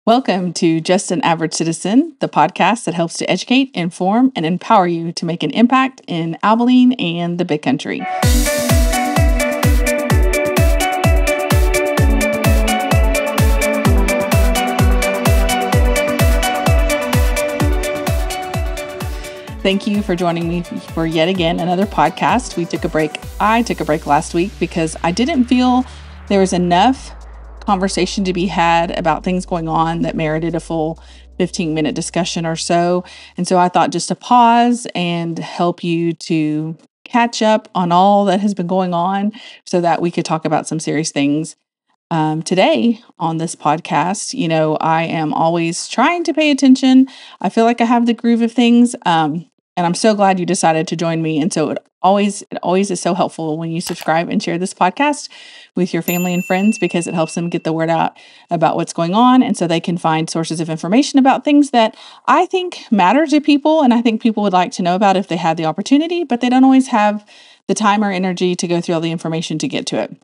Welcome to Just an Average Citizen, the podcast that helps to educate, inform, and empower you to make an impact in Abilene and the big country. Thank you for joining me for yet again another podcast. We took a break. I took a break last week because I didn't feel there was enough conversation to be had about things going on that merited a full 15-minute discussion or so. And so I thought just to pause and help you to catch up on all that has been going on so that we could talk about some serious things. Today on this podcast, I am always trying to pay attention. I feel like I have the groove of things. And I'm so glad you decided to join me. And so it always is so helpful when you subscribe and share this podcast with your family and friends, because it helps them get the word out about what's going on. And so they can find sources of information about things that I think matter to people. And I think people would like to know about if they had the opportunity, but they don't always have the time or energy to go through all the information to get to it.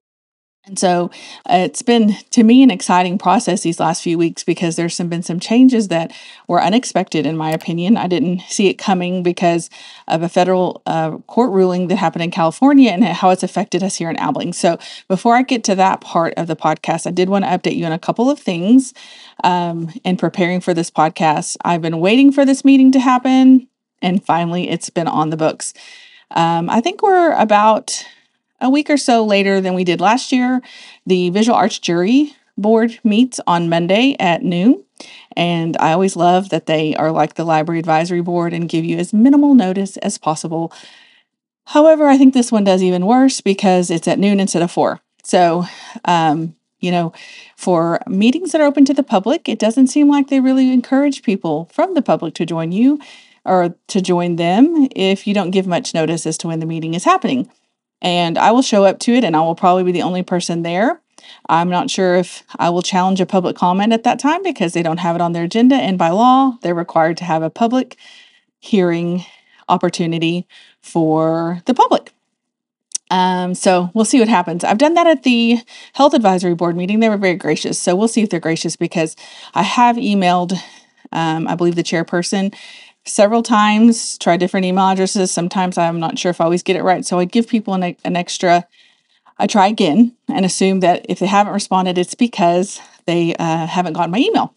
And so it's been, to me, an exciting process these last few weeks because there's been some changes that were unexpected, in my opinion. I didn't see it coming because of a federal court ruling that happened in California and how it's affected us here in Abilene. So before I get to that part of the podcast, I did want to update you on a couple of things in preparing for this podcast. I've been waiting for this meeting to happen, and finally it's been on the books. I think we're about a week or so later than we did last year. The Visual Arts Jury Board meets on Monday at noon. And I always love that they are like the Library Advisory Board and give you as minimal notice as possible. However, I think this one does even worse because it's at noon instead of 4. So, for meetings that are open to the public, it doesn't seem like they really encourage people from the public to join you or to join them if you don't give much notice as to when the meeting is happening. And I will show up to it, and I will probably be the only person there. I'm not sure if I will challenge a public comment at that time because they don't have it on their agenda. And by law, they're required to have a public hearing opportunity for the public. So we'll see what happens. I've done that at the Health Advisory Board meeting. They were very gracious. So we'll see if they're gracious, because I have emailed, I believe, the chairperson several times, try different email addresses. Sometimes I'm not sure if I always get it right. So I give people an extra, I try again and assume that if they haven't responded, it's because they haven't gotten my email.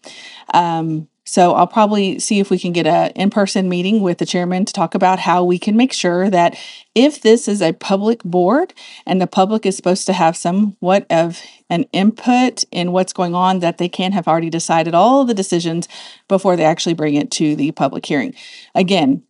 So I'll probably see if we can get an in-person meeting with the chairman to talk about how we can make sure that if this is a public board and the public is supposed to have somewhat of an input in what's going on, that they can have already decided all of the decisions before they actually bring it to the public hearing. Again,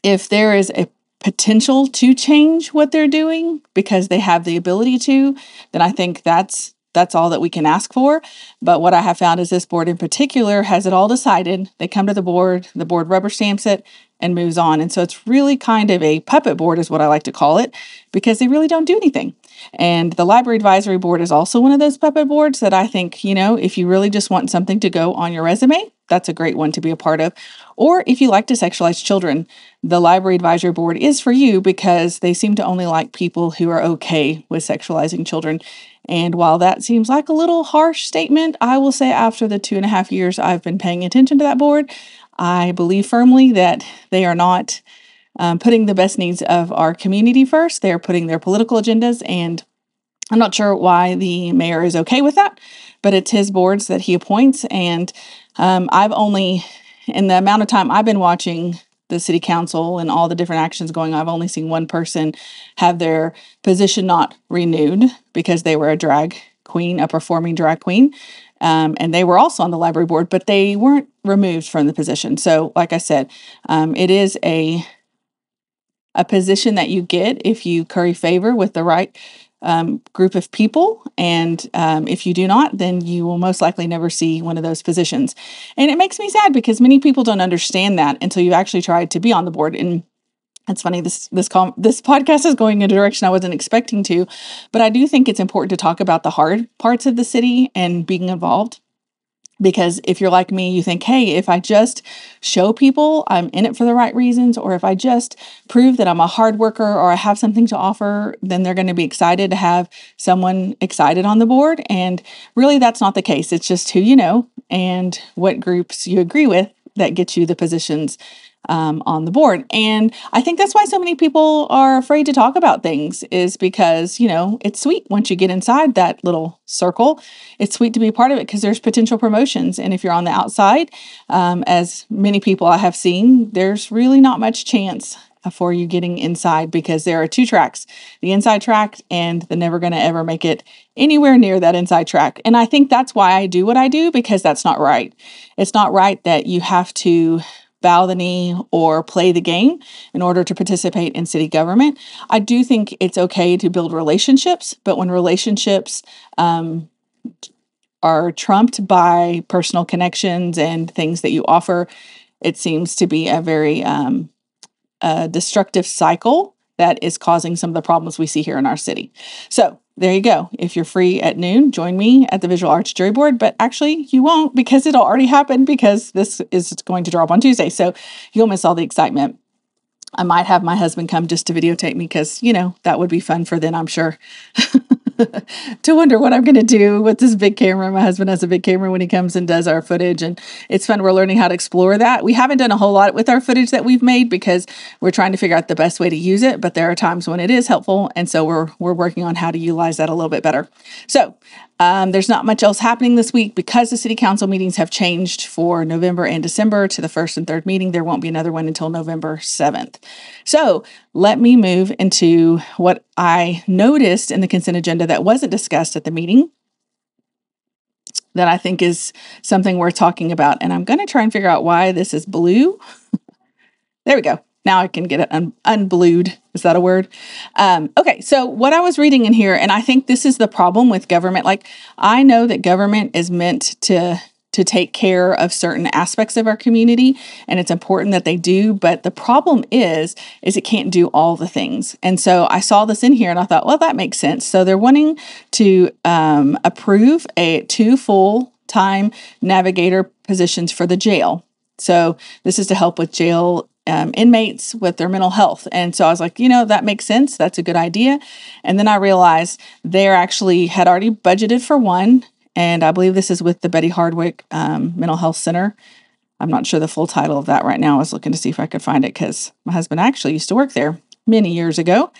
if there is a potential to change what they're doing because they have the ability to, then I think that's all that we can ask for. But what I have found is this board in particular has it all decided. They come to the board rubber stamps it and moves on. And so it's really kind of a puppet board is what I like to call it, because they really don't do anything. And the Library Advisory Board is also one of those puppet boards that I think, if you really just want something to go on your resume, that's a great one to be a part of. Or if you like to sexualize children, the Library Advisory Board is for you, because they seem to only like people who are okay with sexualizing children. And while that seems like a little harsh statement, I will say after the 2.5 years I've been paying attention to that board, I believe firmly that they are not putting the best needs of our community first. They're putting their political agendas, and I'm not sure why the mayor is okay with that, but it's his boards that he appoints. And I've only, in the amount of time I've been watching the city council and all the different actions going on, I've only seen one person have their position not renewed because they were a drag queen, a performing drag queen. And they were also on the library board, but they weren't removed from the position. So like I said, it is a position that you get if you curry favor with the right group of people. And if you do not, then you will most likely never see one of those positions. And it makes me sad because many people don't understand that until you actually tried to be on the board. And it's funny, this podcast is going in a direction I wasn't expecting to, but I do think it's important to talk about the hard parts of the city and being involved. Because if you're like me, you think, hey, if I just show people I'm in it for the right reasons, or if I just prove that I'm a hard worker or I have something to offer, then they're going to be excited to have someone excited on the board. And really, that's not the case. It's just who you know. and what groups you agree with that get you the positions on the board. And I think that's why so many people are afraid to talk about things, is because, it's sweet once you get inside that little circle. It's sweet to be part of it because there's potential promotions. And if you're on the outside, as many people I have seen, there's really not much chance for you getting inside, because there are two tracks, the inside track and the never going to ever make it anywhere near that inside track. And I think that's why I do what I do, because that's not right. It's not right that you have to bow the knee or play the game in order to participate in city government. I do think it's okay to build relationships, but when relationships are trumped by personal connections and things that you offer, it seems to be a very destructive cycle that is causing some of the problems we see here in our city. So there you go. If you're free at noon, join me at the Visual Arts Jury Board, but actually you won't, because it'll already happen, because this is going to drop on Tuesday. So you'll miss all the excitement. I might have my husband come just to videotape me, because, that would be fun for then, I'm sure. To wonder what I'm going to do with this big camera. My husband has a big camera when he comes and does our footage, and it's fun. We're learning how to explore that. We haven't done a whole lot with our footage that we've made, because we're trying to figure out the best way to use it, but there are times when it is helpful, and so we're working on how to utilize that a little bit better. So there's not much else happening this week because the city council meetings have changed for November and December to the first and third meeting. There won't be another one until November 7th. So let me move into what I noticed in the consent agenda that wasn't discussed at the meeting, that I think is something worth talking about. And I'm going to try and figure out why this is blue. There we go. Now I can get it unblued. Is that a word? Okay, so what I was reading in here, and I think this is the problem with government. Like, I know that government is meant to take care of certain aspects of our community, and it's important that they do, but the problem is it can't do all the things. And so I saw this in here and I thought, well, that makes sense. So they're wanting to approve 2 full-time navigator positions for the jail. So this is to help with jail inmates with their mental health. And so I was like, that makes sense. That's a good idea. And then I realized they actually had already budgeted for one. And I believe this is with the Betty Hardwick Mental Health Center. I'm not sure the full title of that right now. I was looking to see if I could find it, because my husband actually used to work there many years ago,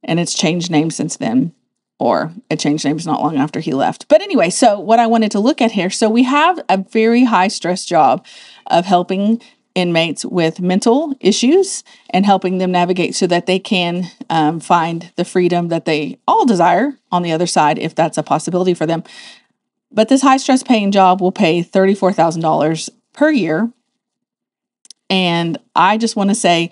and it's changed names since then, or it changed names not long after he left. But anyway, so what I wanted to look at here, so we have a very high stress job of helping inmates with mental issues and helping them navigate so that they can find the freedom that they all desire on the other side, if that's a possibility for them. But this high stress paying job will pay $34,000 per year. And I just want to say,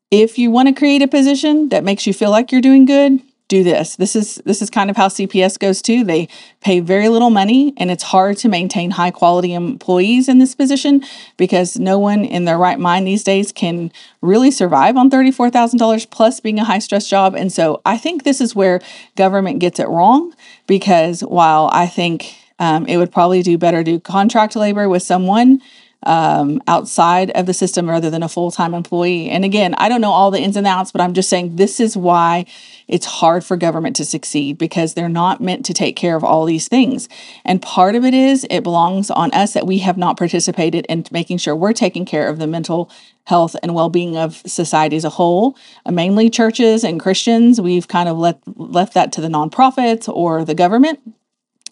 if you want to create a position that makes you feel like you're doing good, do this. This is kind of how CPS goes too. They pay very little money, and it's hard to maintain high quality employees in this position, because no one in their right mind these days can really survive on $34,000 plus being a high stress job. And so I think this is where government gets it wrong, because while I think it would probably do better to do contract labor with someone outside of the system rather than a full-time employee. And again, I don't know all the ins and outs, but I'm just saying this is why it's hard for government to succeed, because they're not meant to take care of all these things. And part of it is it belongs on us that we have not participated in making sure we're taking care of the mental health and well-being of society as a whole. Mainly churches and Christians, we've kind of left that to the nonprofits or the government,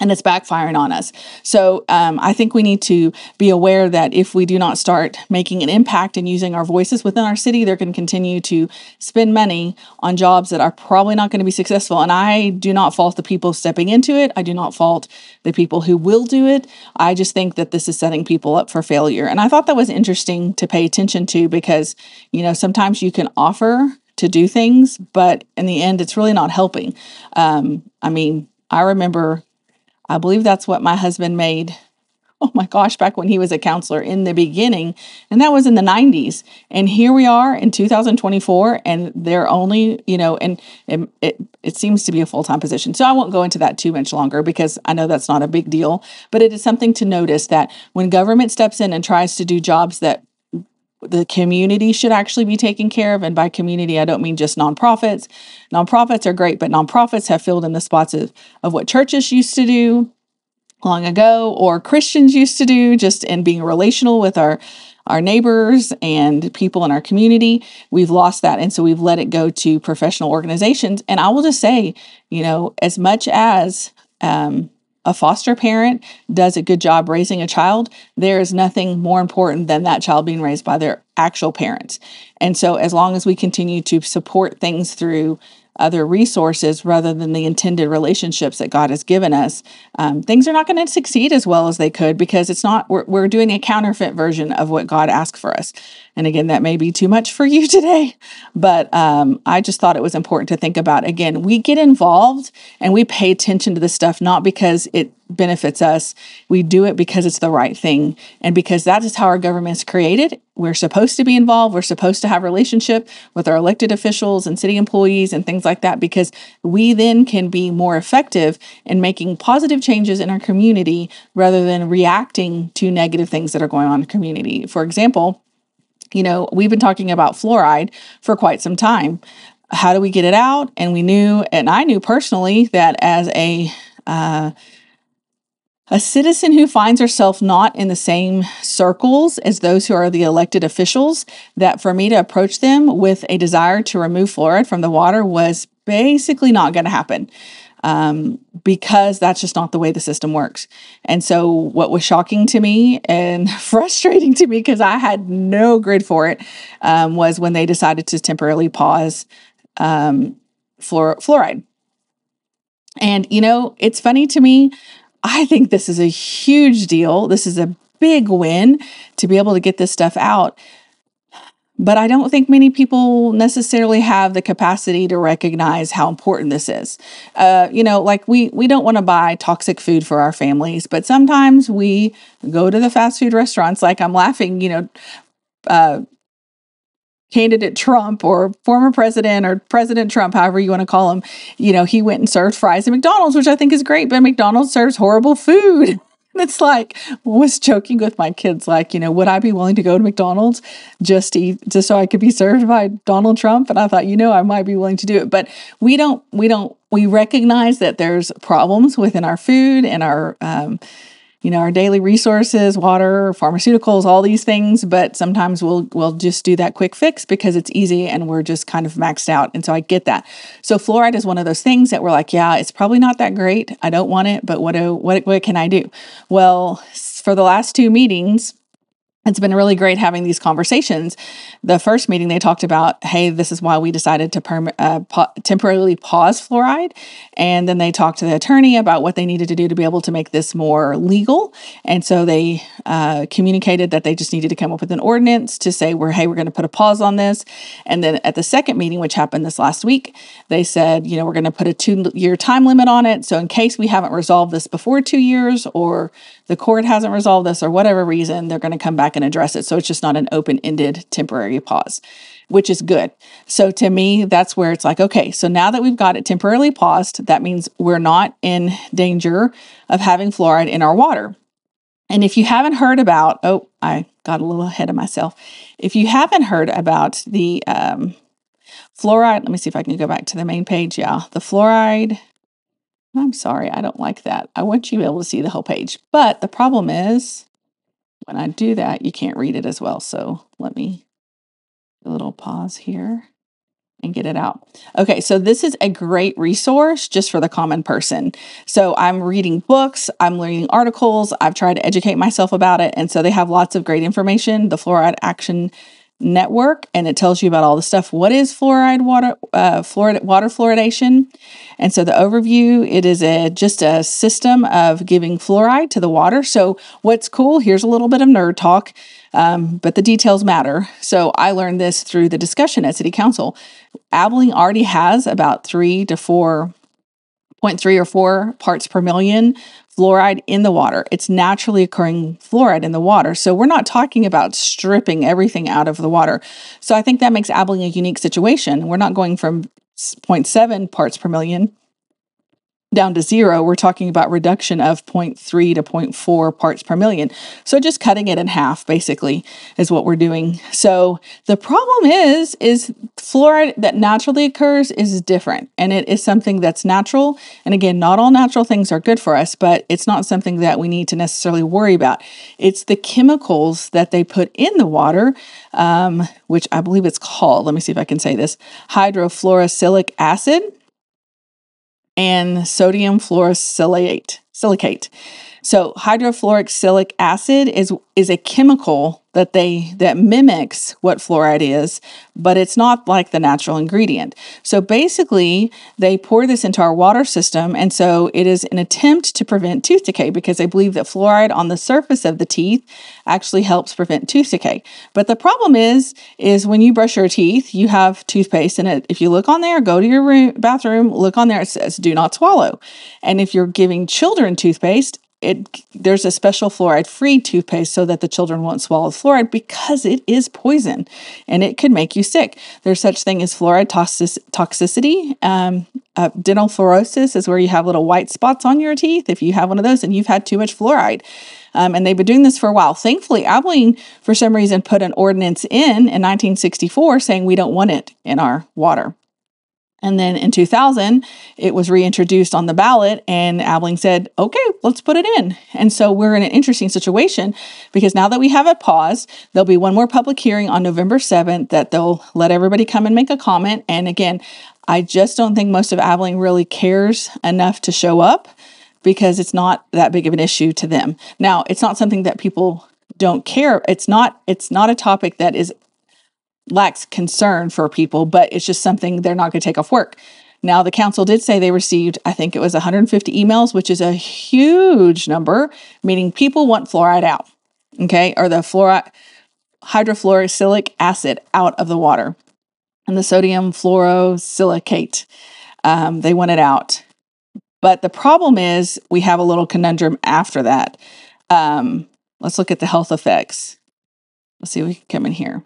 and it's backfiring on us. So I think we need to be aware that if we do not start making an impact and using our voices within our city, they're going to continue to spend money on jobs that are probably not going to be successful. And I do not fault the people stepping into it. I do not fault the people who will do it. I just think that this is setting people up for failure. And I thought that was interesting to pay attention to, because, sometimes you can offer to do things, but in the end, it's really not helping. I remember, I believe that's what my husband made, oh my gosh, back when he was a counselor in the beginning, and that was in the 90s. And here we are in 2024, and they're only, and it seems to be a full-time position. So I won't go into that too much longer, because I know that's not a big deal, but it is something to notice that when government steps in and tries to do jobs that the community should actually be taken care of. And by community, I don't mean just nonprofits. Nonprofits are great, but nonprofits have filled in the spots of what churches used to do. long ago, or Christians used to do, just in being relational with our neighbors and people in our community. We've lost that. And so we've let it go to professional organizations. And I will just say, as much as a foster parent does a good job raising a child, there is nothing more important than that child being raised by their actual parents. And so as long as we continue to support things through other resources rather than the intended relationships that God has given us, things are not going to succeed as well as they could, because we're doing a counterfeit version of what God asked for us. And again, that may be too much for you today, but I just thought it was important to think about. Again, we get involved and we pay attention to this stuff, not because it benefits us. We do it because it's the right thing. And because that is how our government is created. We're supposed to be involved. We're supposed to have relationship with our elected officials and city employees and things like that, because we then can be more effective in making positive changes in our community rather than reacting to negative things that are going on in the community. For example, we've been talking about fluoride for quite some time. How do we get it out? And I knew personally that as a citizen who finds herself not in the same circles as those who are the elected officials, that for me to approach them with a desire to remove fluoride from the water was basically not going to happen, because that's just not the way the system works. And so what was shocking to me and frustrating to me, because I had no grid for it, was when they decided to temporarily pause fluoride. And, it's funny to me. I think this is a huge deal. This is a big win to be able to get this stuff out. But I don't think many people necessarily have the capacity to recognize how important this is. Like we don't want to buy toxic food for our families, but sometimes we go to the fast food restaurants. Like, I'm laughing, candidate Trump, or former president, or President Trump, however you want to call him, he went and served fries at McDonald's, which I think is great, but McDonald's serves horrible food. And it's like, I was joking with my kids, like, would I be willing to go to McDonald's just to eat, just so I could be served by Donald Trump? And I thought, I might be willing to do it. But we recognize that there's problems within our food and our daily resources, water, pharmaceuticals, all these things. But sometimes we'll just do that quick fix because it's easy and we're just kind of maxed out. And so I get that. So fluoride is one of those things that we're like, yeah, it's probably not that great. I don't want it, but what can I do? Well, for the last 2 meetings, it's been really great having these conversations. The first meeting, they talked about, hey, this is why we decided to temporarily pause fluoride. And then they talked to the attorney about what they needed to do to be able to make this more legal. And so they communicated that they just needed to come up with an ordinance to say, we're going to put a pause on this. And then at the second meeting, which happened this last week, they said, we're going to put a 2-year time limit on it. So in case we haven't resolved this before 2 years, or the court hasn't resolved this, or whatever reason, they're going to come back and address it. So it's just not an open-ended temporary pause, which is good. So to me, that's where it's like, okay, so now that we've got it temporarily paused, that means we're not in danger of having fluoride in our water. And if you haven't heard about, I got a little ahead of myself. If you haven't heard about the fluoride, let me see if I can go back to the main page. Yeah, the fluoride. I'm sorry, I don't like that. I want you to be able to see the whole page. But the problem is, when I do that, you can't read it as well. So let me do a little pause here and get it out. Okay, so this is a great resource just for the common person. So I'm reading books, I'm reading articles, I've tried to educate myself about it. And so they have lots of great information, the Fluoride Action Network, and it tells you about all the stuff. What is water fluoridation? And so the overview, it is just a system of giving fluoride to the water. So what's cool, here's a little bit of nerd talk, but the details matter. So I learned this through the discussion at City Council. Abilene already has about 3 to 4.3 or 4 parts per million fluoride in the water. It's naturally occurring fluoride in the water. So we're not talking about stripping everything out of the water. So I think that makes Abilene a unique situation. We're not going from 0.7 parts per million down to zero, we're talking about reduction of 0.3 to 0.4 parts per million. So just cutting it in half, basically, is what we're doing. So the problem is fluoride that naturally occurs is different, and it is something that's natural. And again, not all natural things are good for us, but it's not something that we need to necessarily worry about. It's the chemicals that they put in the water, which I believe it's called, let me see if I can say this, hydrofluorosilicic acid and sodium fluorosilicate. So hydrofluorosilicic acid is a chemical that mimics what fluoride is, but it's not like the natural ingredient. So basically, they pour this into our water system, and so it is an attempt to prevent tooth decay because they believe that fluoride on the surface of the teeth actually helps prevent tooth decay. But the problem is when you brush your teeth, you have toothpaste in it. If you look on there, go to your bathroom, look on there, it says do not swallow. And if you're giving children toothpaste, there's a special fluoride-free toothpaste so that the children won't swallow fluoride because it is poison and it could make you sick. There's such thing as fluoride toxicity. Dental fluorosis is where you have little white spots on your teeth. If you have one of those and you've had too much fluoride. And they've been doing this for a while. Thankfully, Abilene, for some reason, put an ordinance in 1964 saying we don't want it in our water. And then in 2000, it was reintroduced on the ballot, and Abilene said, okay, let's put it in. And so we're in an interesting situation because now that we have it paused, there'll be one more public hearing on November 7th that they'll let everybody come and make a comment. And again, I just don't think most of Abilene really cares enough to show up because it's not that big of an issue to them. Now, it's not something that people don't care. It's not a topic that lacks concern for people, but it's just something they're not going to take off work. Now, the council did say they received, I think it was 150 emails, which is a huge number, meaning people want fluoride out, okay, or the hydrofluorosilicic acid out of the water, and the sodium fluorosilicate, they want it out. But the problem is we have a little conundrum after that. Let's look at the health effects. Let's see if we can come in here.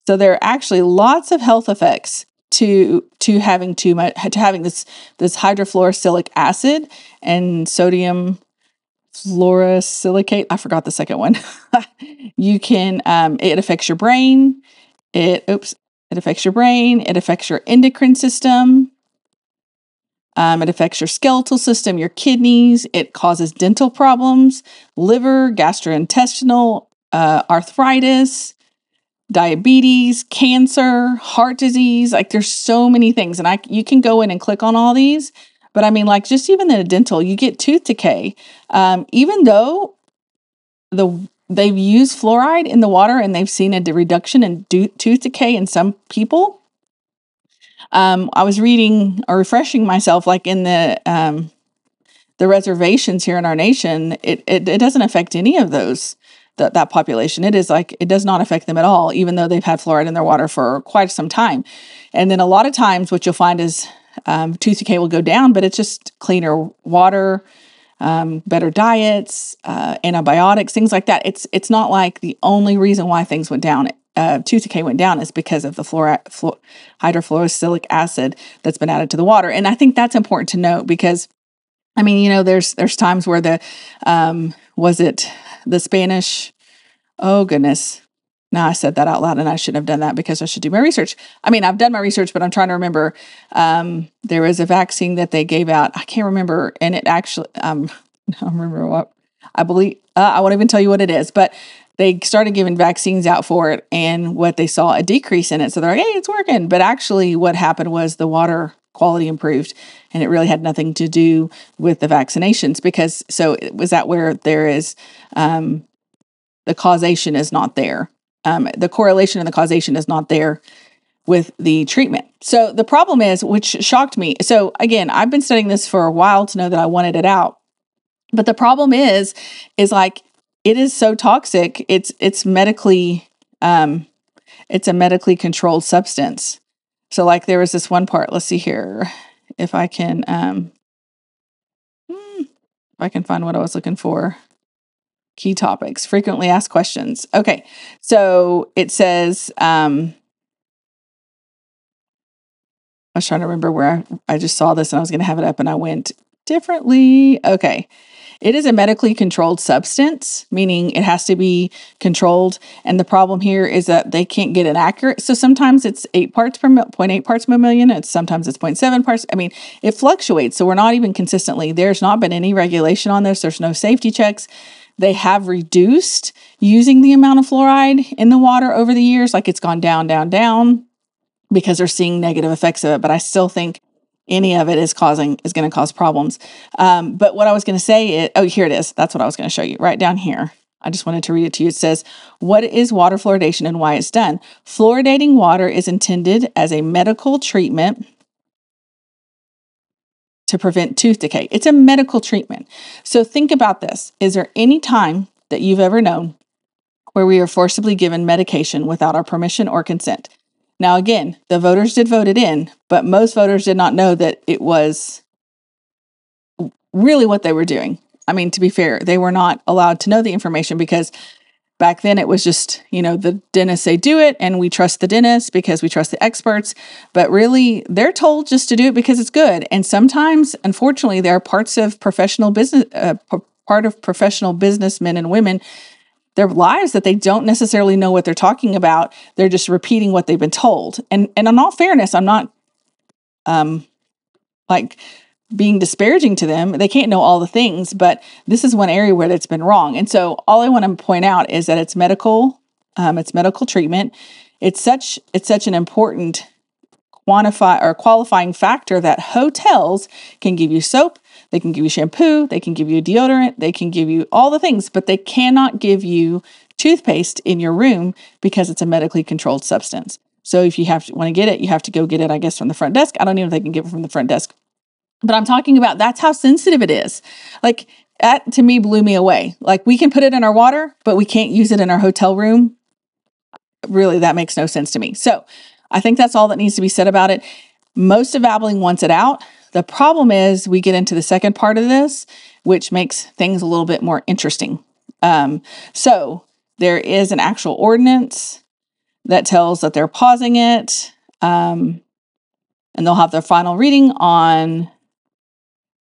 So there are actually lots of health effects to having too much, to having this hydrofluorosilicic acid and sodium fluorosilicate. I forgot the second one. You can it affects your brain. It affects your brain. It affects your endocrine system. It affects your skeletal system, your kidneys. It causes dental problems, liver, gastrointestinal, arthritis, diabetes, cancer, heart disease. Like there's so many things. And you can go in and click on all these. But I mean, like just even in the dental, you get tooth decay. Even though they've used fluoride in the water and they've seen a reduction in tooth decay in some people. I was reading or refreshing myself, like in the reservations here in our nation, it doesn't affect any of those. That population. It does not affect them at all, even though they've had fluoride in their water for quite some time. And then a lot of times what you'll find is tooth decay will go down, but it's just cleaner water, better diets, antibiotics, things like that. It's not like the only reason why things went down. Tooth decay went down is because of the hydrofluorosilicic acid that's been added to the water. And I think that's important to note because, I mean, there's times where was it the Spanish? Oh, goodness. Now I said that out loud and I shouldn't have done that because I should do my research. I mean, I've done my research, but I'm trying to remember. There was a vaccine that they gave out. I can't remember. And it actually, I don't remember what I believe. I won't even tell you what it is, but they started giving vaccines out for it and what they saw a decrease in it. So they're like, hey, it's working. But actually what happened was the water quality improved and it really had nothing to do with the vaccinations so was that where there is, the causation is not there. The correlation and the causation is not there with the treatment. So the problem is, which shocked me. So again, I've been studying this for a while to know that I wanted it out. But the problem is like, it is so toxic. It's medically, it's a medically controlled substance. So like there was this one part, let's see here, if I can find what I was looking for. Key topics, frequently asked questions. Okay, so it says, I was trying to remember where I just saw this and I was going to have it up and I went differently. Okay. It is a medically controlled substance, meaning it has to be controlled. And the problem here is that they can't get it accurate. So sometimes it's 8 parts per 0.8 parts per million. Sometimes it's 0.7 parts. I mean, it fluctuates. So we're not even consistently. There's not been any regulation on this. There's no safety checks. They have reduced using the amount of fluoride in the water over the years. Like it's gone down, down, down because they're seeing negative effects of it. But I still think any of it is going to cause problems. But what I was going to say is, here it is. That's what I was going to show you right down here. I just wanted to read it to you. It says, what is water fluoridation and why it's done? Fluoridating water is intended as a medical treatment to prevent tooth decay. It's a medical treatment. So think about this. Is there any time that you've ever known where we are forcibly given medication without our permission or consent? Now, again, the voters did vote it in, but most voters did not know that it was really what they were doing. I mean, to be fair, they were not allowed to know the information because back then it was just, the dentists say do it and we trust the dentist because we trust the experts. But really, they're told just to do it because it's good. And sometimes, unfortunately, there are parts of professional businessmen and women, their lives that they don't necessarily know what they're talking about. They're just repeating what they've been told. And in all fairness, I'm not being disparaging to them. They can't know all the things, but this is one area where it's been wrong. And so all I want to point out is that it's medical treatment. It's such an important qualifying factor that hotels can give you soap, they can give you shampoo, they can give you deodorant, they can give you all the things, but they cannot give you toothpaste in your room because it's a medically controlled substance. So if you want to get it, you have to go get it, I guess, from the front desk. I don't know if they can give it from the front desk, but I'm talking about that's how sensitive it is. Like that to me blew me away. Like we can put it in our water, but we can't use it in our hotel room. Really, that makes no sense to me. So I think that's all that needs to be said about it. Most of Abilene wants it out. The problem is we get into the second part of this, which makes things a little bit more interesting. So there is an actual ordinance that tells that they're pausing it, and they'll have their final reading on,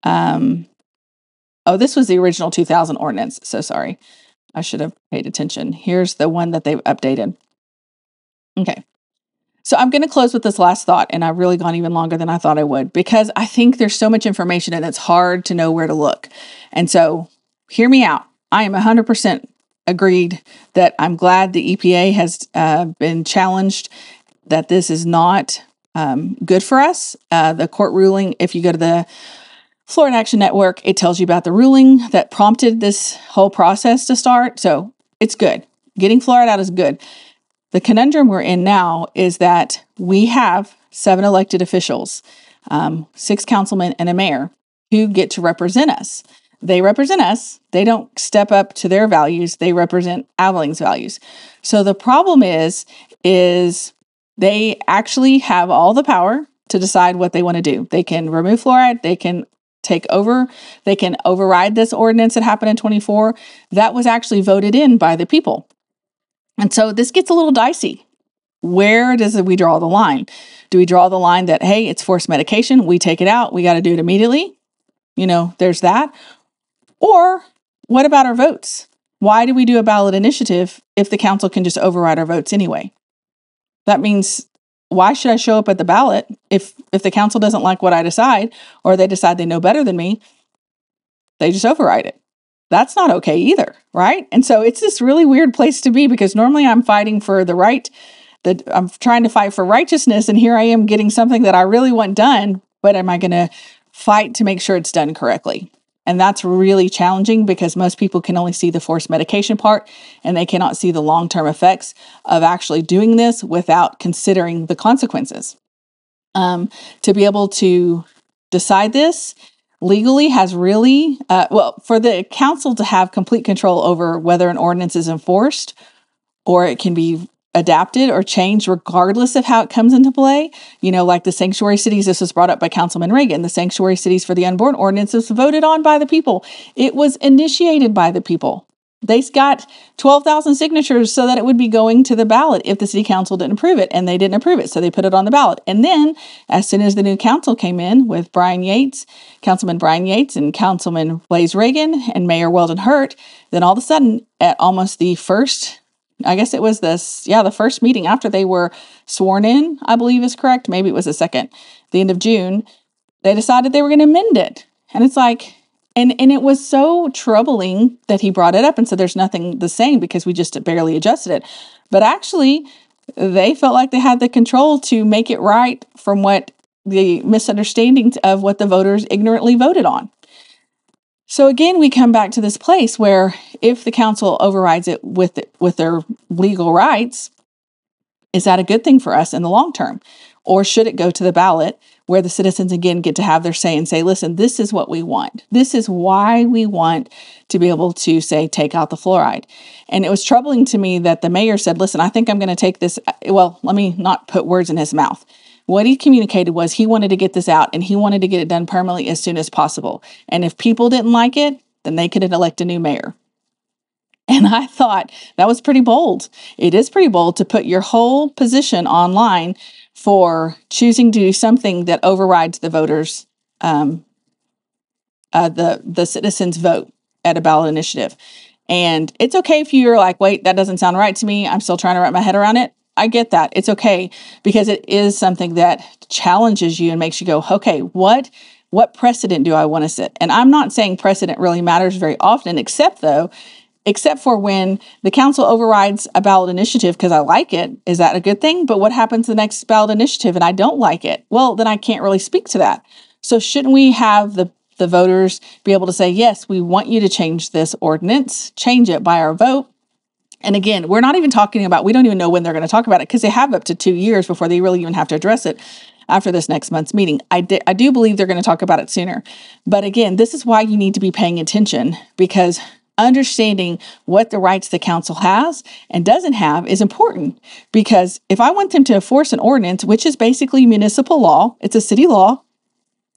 this was the original 2000 ordinance. So sorry, I should have paid attention. Here's the one that they've updated. Okay. So I'm going to close with this last thought, and I've really gone even longer than I thought I would because I think there's so much information and it's hard to know where to look. And so hear me out. I am 100% agreed that I'm glad the EPA has been challenged, that this is not good for us. The court ruling, if you go to the Fluoride Action Network, it tells you about the ruling that prompted this whole process to start. So it's good. Getting fluoride out is good. The conundrum we're in now is that we have 7 elected officials, 6 councilmen and a mayor who get to represent us. They represent us. They don't step up to their values. They represent Abilene's values. So the problem is they actually have all the power to decide what they want to do. They can remove fluoride. They can they can override this ordinance that happened in 24. That was actually voted in by the people. And so this gets a little dicey. Where does we draw the line? Do we draw the line that, hey, it's forced medication, we take it out, we got to do it immediately? There's that. Or what about our votes? Why do we do a ballot initiative if the council can just override our votes anyway? That means, why should I show up at the ballot if the council doesn't like what I decide, or they decide they know better than me, they just override it? That's not okay either, right? And so it's this really weird place to be because normally I'm fighting for the right, that I'm trying to fight for righteousness, and here I am getting something that I really want done, but am I going to fight to make sure it's done correctly? And that's really challenging because most people can only see the forced medication part, and they cannot see the long-term effects of actually doing this without considering the consequences. To be able to decide this legally has really, for the council to have complete control over whether an ordinance is enforced or it can be adapted or changed regardless of how it comes into play. Like the sanctuary cities, this was brought up by Councilman Reagan, the sanctuary cities for the unborn ordinance was voted on by the people. It was initiated by the people. They got 12,000 signatures so that it would be going to the ballot if the city council didn't approve it, and they didn't approve it, so they put it on the ballot. And then, as soon as the new council came in with Councilman Brian Yates and Councilman Blaze Reagan and Mayor Weldon Hurt, then all of a sudden, at almost the first, I guess it was the first meeting after they were sworn in, I believe is correct. Maybe it was the second, the end of June, they decided they were going to amend it. And it's like, and it was so troubling that he brought it up and said there's nothing the same because we just barely adjusted it. But actually, they felt like they had the control to make it right from what the misunderstandings of what the voters ignorantly voted on. So again, we come back to this place where if the council overrides it with their legal rights, is that a good thing for us in the long term? Or should it go to the ballot where the citizens again get to have their say and say, listen, this is what we want. This is why we want to be able to say, take out the fluoride. And it was troubling to me that the mayor said, listen, I think I'm going to take this. Well, let me not put words in his mouth. What he communicated was he wanted to get this out and he wanted to get it done permanently as soon as possible. And if people didn't like it, then they could elect a new mayor. And I thought that was pretty bold. It is pretty bold to put your whole position online for choosing to do something that overrides the voters, the citizens' vote at a ballot initiative. And it's okay if you're like, wait, that doesn't sound right to me. I'm still trying to wrap my head around it. I get that. It's okay because it is something that challenges you and makes you go, okay, what precedent do I want to set? And I'm not saying precedent really matters very often, except for when the council overrides a ballot initiative because I like it. Is that a good thing? But what happens to the next ballot initiative and I don't like it? Well, then I can't really speak to that. So shouldn't we have the voters be able to say, yes, we want you to change this ordinance, change it by our vote? And again, we're not even talking about, we don't even know when they're going to talk about it because they have up to 2 years before they really even have to address it after this next month's meeting. I do believe they're going to talk about it sooner. But again, this is why you need to be paying attention because understanding what the rights the council has and doesn't have is important. Because if I want them to enforce an ordinance, which is basically municipal law, it's a city law,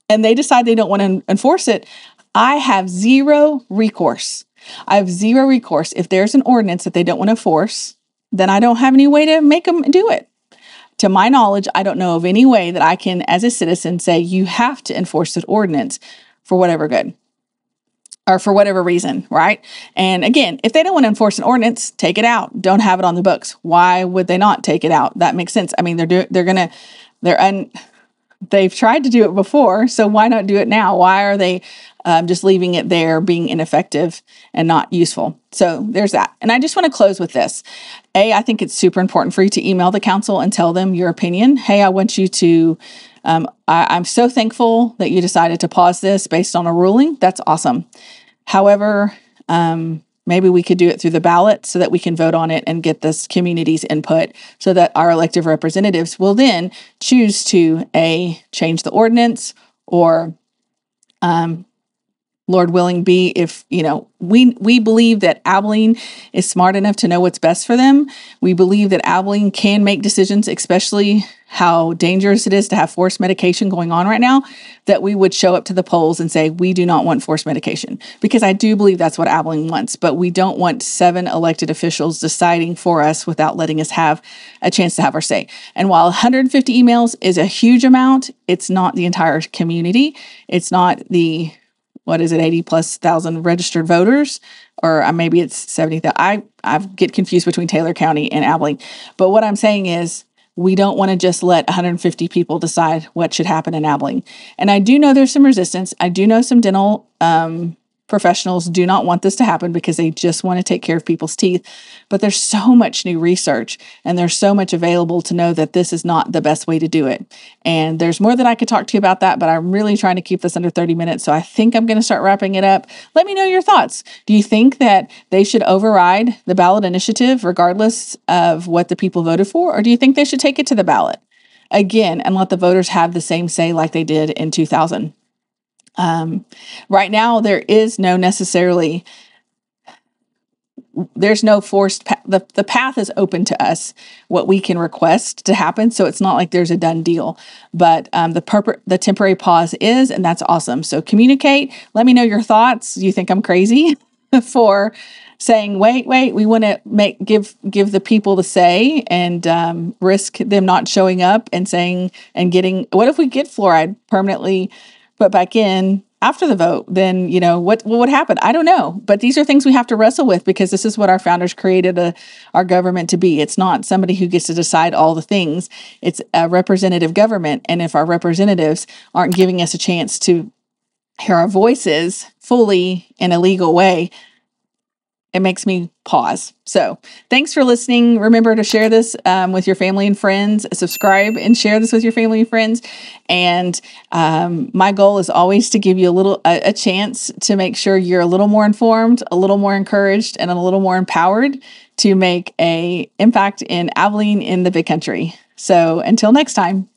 and they decide they don't want to enforce it, I have zero recourse. I have zero recourse. If there's an ordinance that they don't want to enforce, then I don't have any way to make them do it. To my knowledge, I don't know of any way that I can, as a citizen, say you have to enforce that ordinance for whatever good or for whatever reason, right? And again, if they don't want to enforce an ordinance, take it out. Don't have it on the books. Why would they not take it out? That makes sense. I mean, they've tried to do it before, so why not do it now? Why are they just leaving it there being ineffective and not useful? So there's that. And I just want to close with this. I think it's super important for you to email the council and tell them your opinion. Hey, I want you to, I'm so thankful that you decided to pause this based on a ruling. That's awesome. However, maybe we could do it through the ballot so that we can vote on it and get this community's input so that our elected representatives will then choose to change the ordinance or, Lord willing, B, if, we believe that Abilene is smart enough to know what's best for them. We believe that Abilene can make decisions, especially how dangerous it is to have forced medication going on right now, that we would show up to the polls and say, we do not want forced medication. Because I do believe that's what Abilene wants, but we don't want 7 elected officials deciding for us without letting us have a chance to have our say. And while 150 emails is a huge amount, it's not the entire community. It's not the 80,000+ registered voters, or maybe it's 70,000. I get confused between Taylor County and Abilene. But what I'm saying is we don't want to just let 150 people decide what should happen in Abilene. And I do know there's some resistance. I do know some dental professionals do not want this to happen because they just want to take care of people's teeth. But there's so much new research and there's so much available to know that this is not the best way to do it. And there's more that I could talk to you about that, but I'm really trying to keep this under 30 minutes. So I think I'm going to start wrapping it up. Let me know your thoughts. Do you think that they should override the ballot initiative regardless of what the people voted for? Or do you think they should take it to the ballot again and let the voters have the same say like they did in 2000? Right now, there's no forced path. The path is open to us, what we can request to happen. So it's not like there's a done deal, but the temporary pause is, and that's awesome. So communicate. Let me know your thoughts. Do you think I'm crazy? for saying, wait, we want to give the people the say and risk them not showing up and saying and getting. What if we get fluoride permanently put back in after the vote? Then what would happen? I don't know. But these are things we have to wrestle with because this is what our founders created our government to be. It's not somebody who gets to decide all the things. It's a representative government, and if our representatives aren't giving us a chance to hear our voices fully in a legal way, it makes me pause. So thanks for listening. Remember to share this with your family and friends, subscribe and share this with your family and friends. And my goal is always to give you a chance to make sure you're a little more informed, a little more encouraged, and a little more empowered to make an impact in Abilene in the big country. So until next time.